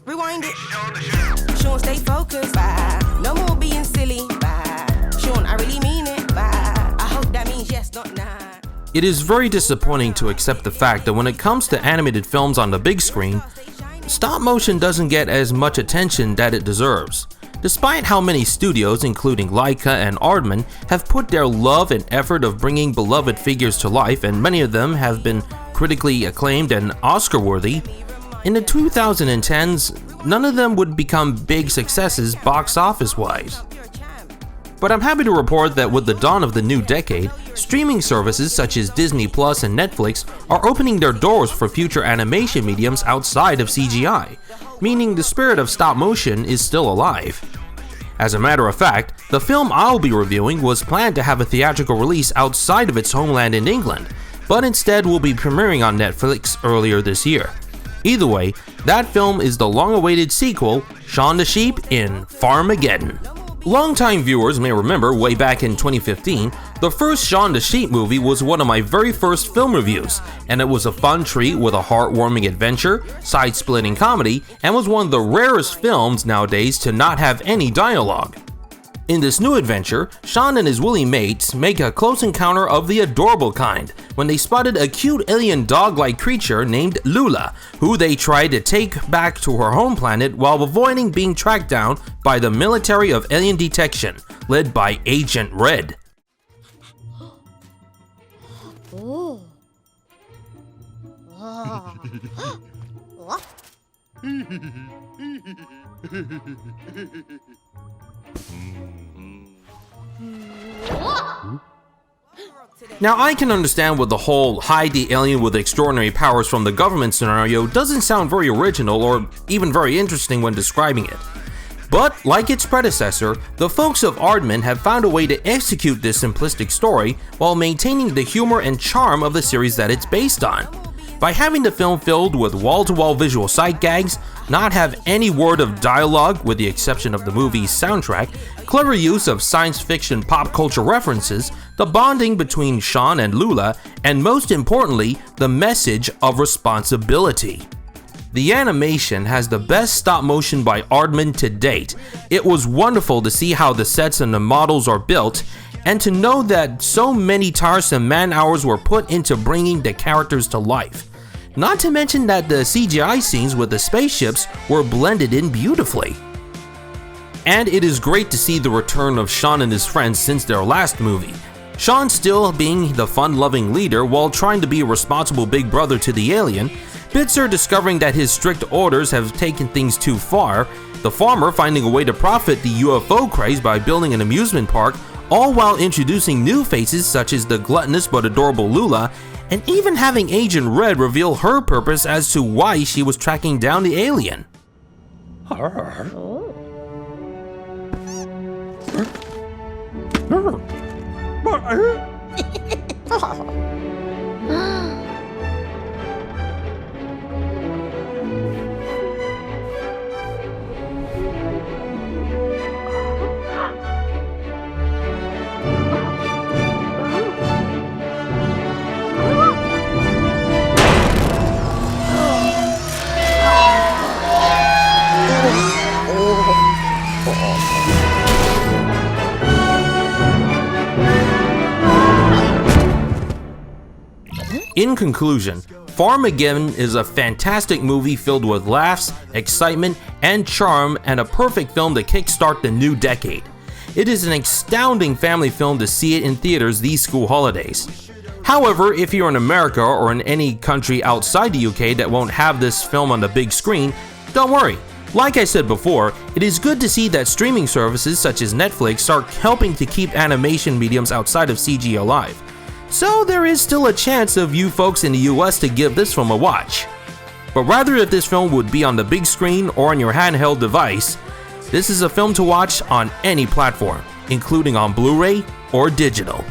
Rewind it. Shaun, stay focused. No more being silly. Shaun, I really mean it. I hope that means yes, not nah. It is very disappointing to accept the fact that when it comes to animated films on the big screen, stop motion doesn't get as much attention that it deserves. Despite how many studios, including Laika and Aardman, have put their love and effort of bringing beloved figures to life, and many of them have been critically acclaimed and Oscar-worthy, in the 2010s, none of them would become big successes box office-wise. But I'm happy to report that with the dawn of the new decade, streaming services such as Disney Plus and Netflix are opening their doors for future animation mediums outside of CGI, meaning the spirit of stop motion is still alive. As a matter of fact, the film I'll be reviewing was planned to have a theatrical release outside of its homeland in England, but instead will be premiering on Netflix earlier this year. Either way, that film is the long-awaited sequel, Shaun the Sheep in Farmageddon. Longtime viewers may remember way back in 2015, the first Shaun the Sheep movie was one of my very first film reviews, and it was a fun treat with a heartwarming adventure, side-splitting comedy, and was one of the rarest films nowadays to not have any dialogue. In this new adventure, Shaun and his woolly mates make a close encounter of the adorable kind when they spotted a cute alien dog-like creature named Lula, who they tried to take back to her home planet while avoiding being tracked down by the Military of Alien Detection, led by Agent Red. Now, I can understand what the whole hide the alien with extraordinary powers from the government scenario doesn't sound very original or even very interesting when describing it. But, like its predecessor, the folks of Aardman have found a way to execute this simplistic story while maintaining the humor and charm of the series that it's based on. By having the film filled with wall-to-wall visual sight gags, not have any word of dialogue with the exception of the movie's soundtrack, clever use of science fiction pop culture references, the bonding between Shaun and Lula, and most importantly, the message of responsibility. The animation has the best stop motion by Aardman to date. It was wonderful to see how the sets and the models are built, and to know that so many tiresome man-hours were put into bringing the characters to life. Not to mention that the CGI scenes with the spaceships were blended in beautifully. And it is great to see the return of Shaun and his friends since their last movie. Shaun still being the fun-loving leader while trying to be a responsible big brother to the alien, Bitzer discovering that his strict orders have taken things too far, the farmer finding a way to profit the UFO craze by building an amusement park, all while introducing new faces such as the gluttonous but adorable Lula, and even having Agent Red reveal her purpose as to why she was tracking down the alien. In conclusion, Farmageddon is a fantastic movie filled with laughs, excitement, and charm, and a perfect film to kickstart the new decade. It is an astounding family film to see it in theaters these school holidays. However, if you're in America or in any country outside the UK that won't have this film on the big screen, don't worry. Like I said before, it is good to see that streaming services such as Netflix are helping to keep animation mediums outside of CG alive. So there is still a chance of you folks in the US to give this film a watch. But rather if this film would be on the big screen or on your handheld device, this is a film to watch on any platform, including on Blu-ray or digital.